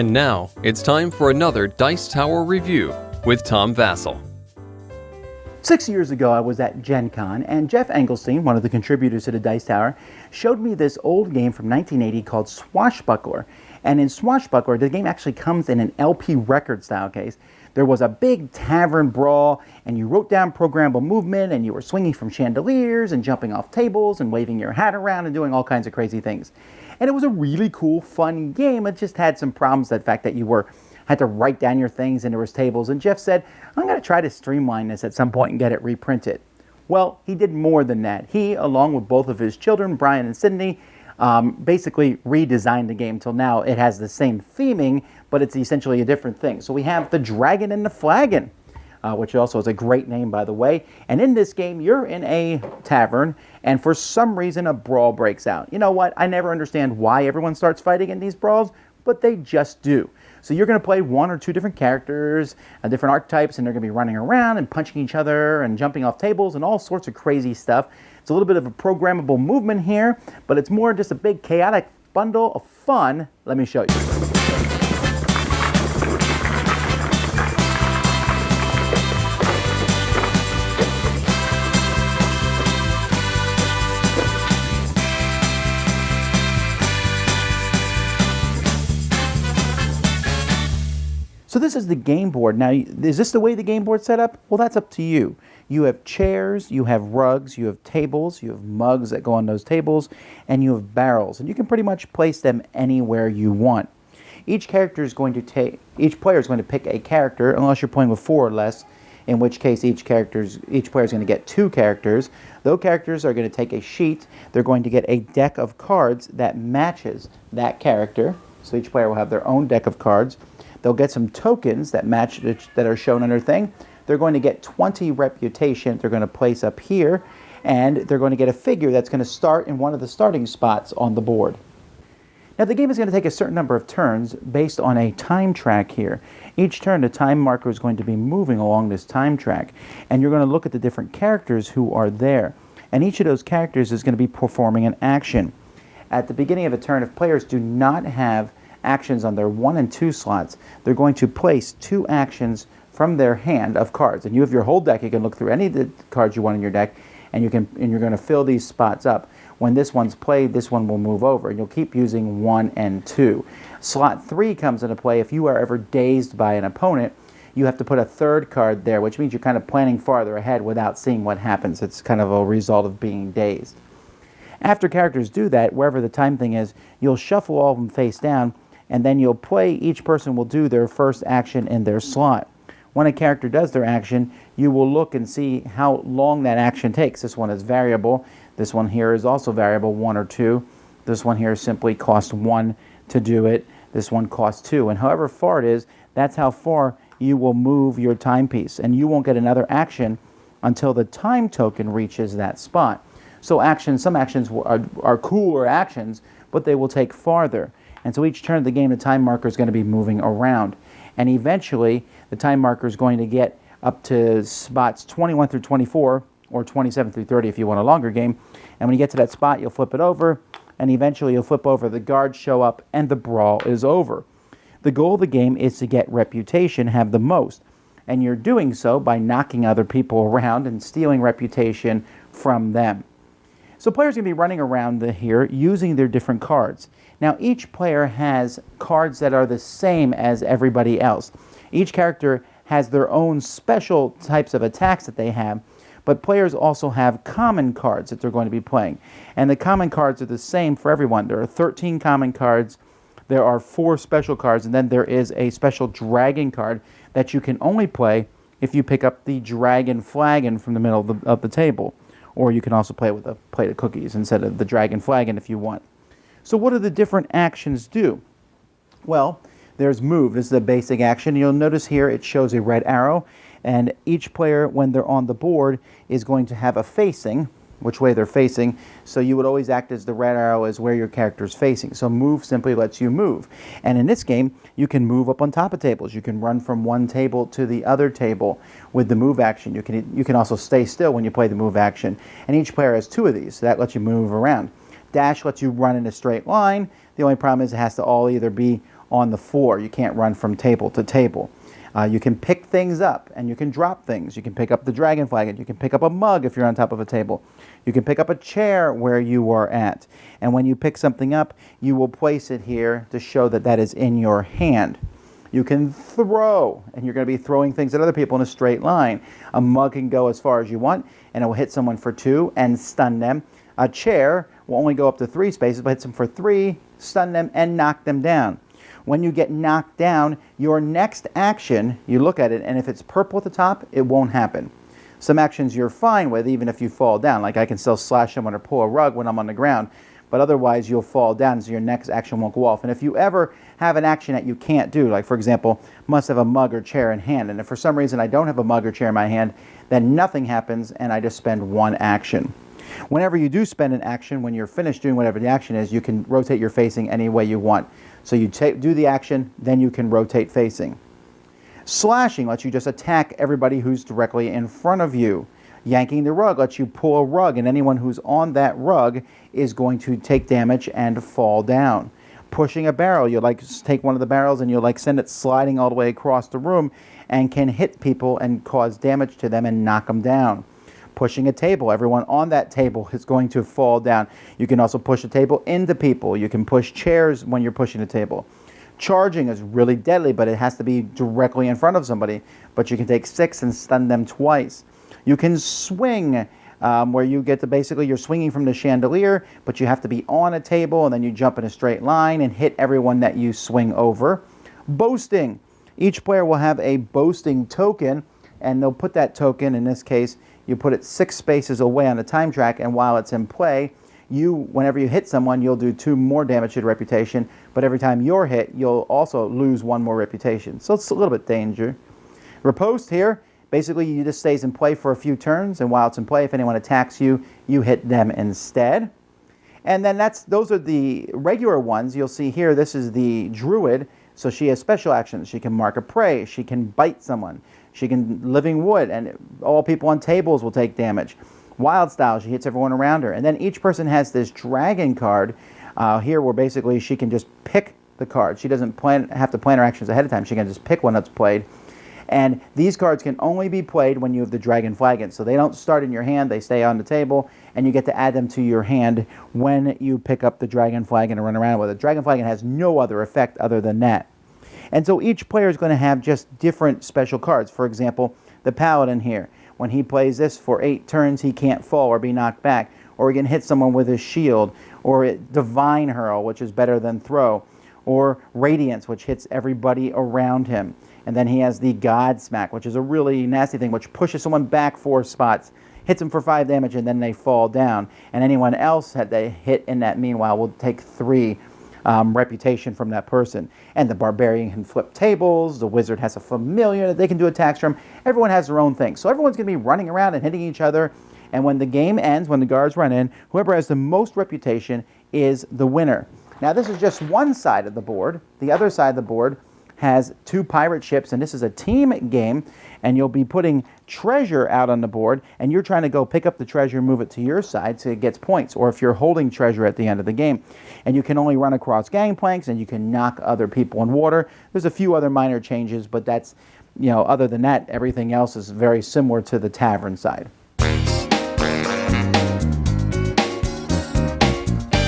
And now, it's time for another Dice Tower review with Tom Vasel. 6 years ago, I was at Gen Con, and Jeff Engelstein, one of the contributors to the Dice Tower, showed me this old game from 1980 called Swashbuckler. And in Swashbuckler, the game actually comes in an LP record style case. There was a big tavern brawl, and you wrote down programmable movement, and you were swinging from chandeliers and jumping off tables and waving your hat around and doing all kinds of crazy things. And it was a really cool, fun game. It just had some problems, the fact that you had to write down your things and there was tables. And Jeff said, I'm going to try to streamline this at some point and get it reprinted. Well, he did more than that. He, along with both of his children, Brian and Sydney, basically redesigned the game till now. It has the same theming, but it's essentially a different thing. So we have the Dragon and the Flagon, which also is a great name, by the way. And in this game, you're in a tavern, and for some reason, a brawl breaks out. You know what? I never understand why everyone starts fighting in these brawls, but they just do. So you're going to play one or two different characters, different archetypes, and they're going to be running around and punching each other and jumping off tables and all sorts of crazy stuff. It's a little bit of a programmable movement here, but it's more just a big chaotic bundle of fun. Let me show you. So this is the game board. Now, is this the way the game board's set up? Well, that's up to you. You have chairs, you have rugs, you have tables, you have mugs that go on those tables, and you have barrels. And you can pretty much place them anywhere you want. Each player is going to pick a character, unless you're playing with four or less, in which case each player is going to get two characters. Those characters are going to take a sheet. They're going to get a deck of cards that matches that character. So each player will have their own deck of cards. They'll get some tokens that match, that are shown on their thing. They're going to get 20 reputation they're going to place up here, and they're going to get a figure that's going to start in one of the starting spots on the board. Now the game is going to take a certain number of turns based on a time track here. Each turn the time marker is going to be moving along this time track, and you're going to look at the different characters who are there. And each of those characters is going to be performing an action. At the beginning of a turn, if players do not have actions on their 1 and 2 slots, they're going to place 2 actions from their hand of cards. And you have your whole deck. You can look through any of the cards you want in your deck, and you're going to fill these spots up. When this one's played, this one will move over, and you'll keep using 1 and 2. Slot 3 comes into play if you are ever dazed by an opponent. You have to put a third card there, which means you're kind of planning farther ahead without seeing what happens. It's kind of a result of being dazed. After characters do that, wherever the time thing is, you'll shuffle all of them face down, and then you'll play, each person will do their first action in their slot. When a character does their action, you will look and see how long that action takes. This one is variable. This one here is also variable, 1 or 2. This one here simply costs 1 to do it. This one costs 2. And however far it is, that's how far you will move your timepiece. And you won't get another action until the time token reaches that spot. So some actions are cooler actions, but they will take farther. And so each turn of the game, the time marker is going to be moving around. And eventually, the time marker is going to get up to spots 21 through 24, or 27 through 30 if you want a longer game. And when you get to that spot, you'll flip it over, and eventually you'll flip over, the guards show up, and the brawl is over. The goal of the game is to get reputation, have the most. And you're doing so by knocking other people around and stealing reputation from them. So players are going to be running around here using their different cards. Now each player has cards that are the same as everybody else. Each character has their own special types of attacks that they have, but players also have common cards that they're going to be playing. And the common cards are the same for everyone. There are 13 common cards, there are 4 special cards, and then there is a special dragon card that you can only play if you pick up the Dragon Flagon from the middle of the table. Or you can also play with a plate of cookies instead of the Dragon Flagon if you want. So what do the different actions do? Well, there's move. This is a basic action. You'll notice here it shows a red arrow, and each player, when they're on the board, is going to have a facing, which way they're facing. So you would always act as the red arrow is where your character is facing. So move simply lets you move. And in this game, you can move up on top of tables. You can run from one table to the other table with the move action. You can also stay still when you play the move action. And each player has 2 of these, so that lets you move around. Dash lets you run in a straight line. The only problem is it has to all either be on the floor. You can't run from table to table. You can pick things up and you can drop things. You can pick up the Dragon Flagon. You can pick up a mug if you're on top of a table. You can pick up a chair where you are at. And when you pick something up, you will place it here to show that that is in your hand. You can throw, and you're going to be throwing things at other people in a straight line. A mug can go as far as you want, and it will hit someone for 2 and stun them. A chair will only go up to 3 spaces, but hits them for 3, stun them, and knock them down. When you get knocked down, your next action, you look at it, and if it's purple at the top, it won't happen. Some actions you're fine with, even if you fall down. Like I can still slash someone or pull a rug when I'm on the ground, but otherwise you'll fall down, so your next action won't go off. And if you ever have an action that you can't do, like for example, must have a mug or chair in hand, and if for some reason I don't have a mug or chair in my hand, then nothing happens, and I just spend 1 action. Whenever you do spend an action, when you're finished doing whatever the action is, you can rotate your facing any way you want. So you do the action, then you can rotate facing. Slashing lets you just attack everybody who's directly in front of you. Yanking the rug lets you pull a rug, and anyone who's on that rug is going to take damage and fall down. Pushing a barrel, you take one of the barrels and you send it sliding all the way across the room and can hit people and cause damage to them and knock them down. Pushing a table, everyone on that table is going to fall down. You can also push a table into people. You can push chairs when you're pushing a table. Charging is really deadly, but it has to be directly in front of somebody. But you can take 6 and stun them twice. You can swing, where you get to basically you're swinging from the chandelier, but you have to be on a table, and then you jump in a straight line and hit everyone that you swing over. Boasting. Each player will have a boasting token, and they'll put that token, in this case, you put it 6 spaces away on the time track, and while it's in play, whenever you hit someone, you'll do 2 more damage to the reputation, but every time you're hit, you'll also lose 1 more reputation. So it's a little bit danger. Riposte here, basically you just stays in play for a few turns, and while it's in play, if anyone attacks you, you hit them instead. And then those are the regular ones. You'll see here, this is the Druid, so she has special actions. She can mark a prey, she can bite someone, she can living wood, and all people on tables will take damage. Wild style, she hits everyone around her. And then each person has this dragon card here where basically she can just pick the card. She doesn't have to plan her actions ahead of time. She can just pick one that's played. And these cards can only be played when you have the Dragon Flagon. So they don't start in your hand, they stay on the table, and you get to add them to your hand when you pick up the Dragon Flagon and run around with it. Dragon Flagon has no other effect other than that. And so each player is going to have just different special cards. For example, the Paladin here. When he plays this for 8 turns, he can't fall or be knocked back. Or he can hit someone with his shield. Or Divine Hurl, which is better than Throw. Or Radiance, which hits everybody around him. And then he has the God Smack, which is a really nasty thing, which pushes someone back 4 spots, hits them for 5 damage, and then they fall down. And anyone else that they hit in that meanwhile will take 3 reputation from that person. And the Barbarian can flip tables, the Wizard has a Familiar that they can do attacks from. Everyone has their own thing. So everyone's going to be running around and hitting each other. And when the game ends, when the guards run in, whoever has the most reputation is the winner. Now this is just one side of the board. The other side of the board has 2 pirate ships, and this is a team game, and you'll be putting treasure out on the board, and you're trying to go pick up the treasure and move it to your side so it gets points, or if you're holding treasure at the end of the game. And you can only run across gangplanks, and you can knock other people in water. There's a few other minor changes, but that's, other than that, everything else is very similar to the tavern side.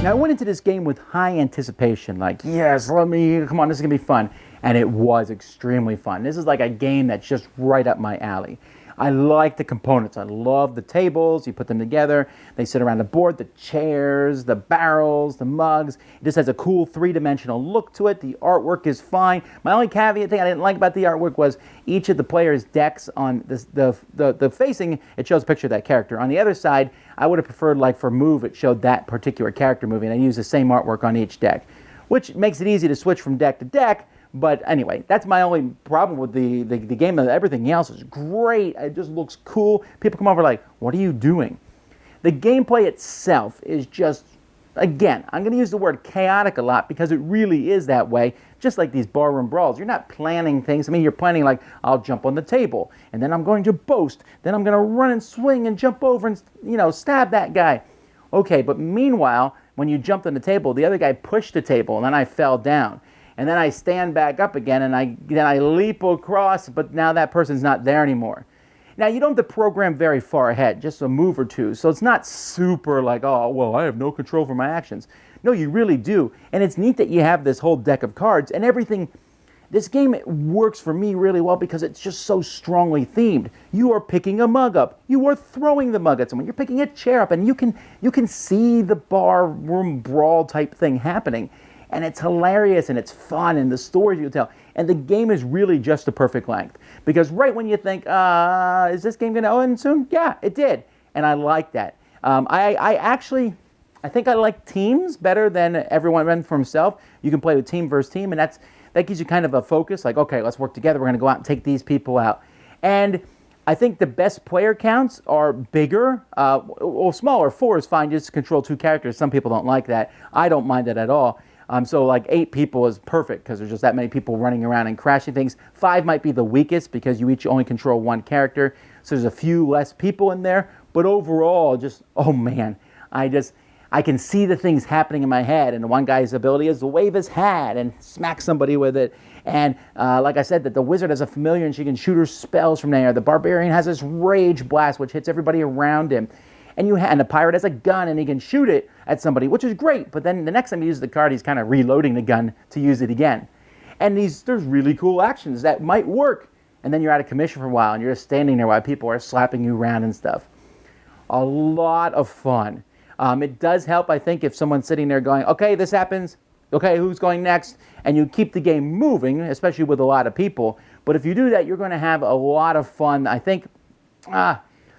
Now, I went into this game with high anticipation, like, yes, come on, this is going to be fun. And it was extremely fun. This is like a game that's just right up my alley. I like the components. I love the tables. You put them together. They sit around the board, the chairs, the barrels, the mugs. It just has a cool 3-dimensional look to it. The artwork is fine. My only caveat thing I didn't like about the artwork was each of the players' decks on the facing, it shows a picture of that character. On the other side, I would have preferred, like for Move, it showed that particular character moving. And I used the same artwork on each deck, which makes it easy to switch from deck to deck. But anyway, that's my only problem with the game. Everything else is great. It just looks cool. People come over like, what are you doing? The gameplay itself is just, again, I'm going to use the word chaotic a lot because it really is that way, just like these barroom brawls. You're not planning things. I mean, you're planning like, I'll jump on the table, and then I'm going to boast. Then I'm going to run and swing and jump over and, stab that guy. Okay, but meanwhile, when you jumped on the table, the other guy pushed the table, and then I fell down. and then I stand back up again, and then I leap across, but now that person's not there anymore. Now, you don't have to program very far ahead, just a move or two, so it's not super like, oh, well, I have no control for my actions. No, you really do, and it's neat that you have this whole deck of cards, and everything. This game works for me really well because it's just so strongly themed. You are picking a mug up. You are throwing the mug at someone. You're picking a chair up, and you can see the bar room brawl type thing happening. And it's hilarious, and it's fun, and the stories you tell. And the game is really just the perfect length. Because right when you think, is this game going to end soon? Yeah, it did. And I like that. I think I like teams better than everyone running for himself. You can play with team versus team, and that gives you kind of a focus, like, okay, let's work together. We're going to go out and take these people out. And I think the best player counts are bigger, or smaller. 4 is fine, just to control 2 characters. Some people don't like that. I don't mind it at all. So like 8 people is perfect because there's just that many people running around and crashing things. 5 might be the weakest because you each only control 1 character. So there's a few less people in there. But overall, just, oh man, I can see the things happening in my head, and the one guy's ability is to wave his hat and smack somebody with it. And like I said, that the wizard has a familiar and she can shoot her spells from there. The barbarian has this rage blast which hits everybody around him. And the pirate has a gun and he can shoot it at somebody, which is great. But then the next time he uses the card, he's kind of reloading the gun to use it again. And there's really cool actions that might work. And then you're out of commission for a while and you're just standing there while people are slapping you around and stuff. A lot of fun. It does help, I think, if someone's sitting there going, okay, this happens, okay, who's going next? And you keep the game moving, especially with a lot of people. But if you do that, you're going to have a lot of fun. I think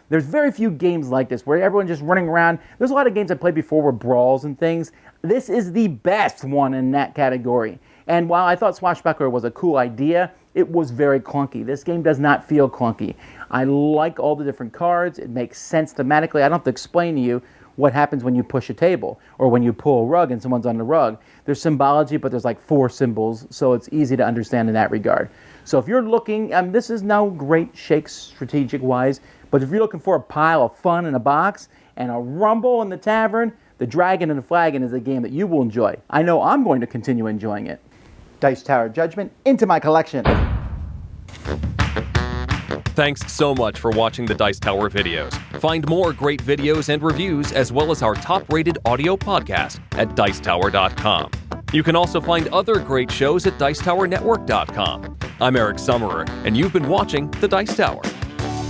there's very few games like this where everyone's just running around. There's a lot of games I played before where brawls and things. This is the best one in that category. And while I thought Swashbuckler was a cool idea, it was very clunky. This game does not feel clunky. I like all the different cards. It makes sense thematically. I don't have to explain to you what happens when you push a table or when you pull a rug and someone's on the rug. There's symbology, but there's like 4 symbols, so it's easy to understand in that regard. So if you're looking, this is no great shakes strategic-wise, but if you're looking for a pile of fun in a box and a rumble in the tavern, the Dragon and the Flagon is a game that you will enjoy. I know I'm going to continue enjoying it. Dice Tower Judgment into my collection. Thanks so much for watching the Dice Tower videos. Find more great videos and reviews as well as our top-rated audio podcast at Dicetower.com. You can also find other great shows at Dicetowernetwork.com. I'm Eric Summerer, and you've been watching The Dice Tower.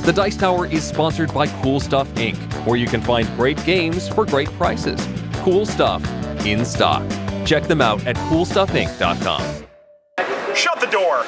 The Dice Tower is sponsored by Cool Stuff Inc., where you can find great games for great prices. Cool stuff in stock. Check them out at CoolStuffInc.com. Shut the door!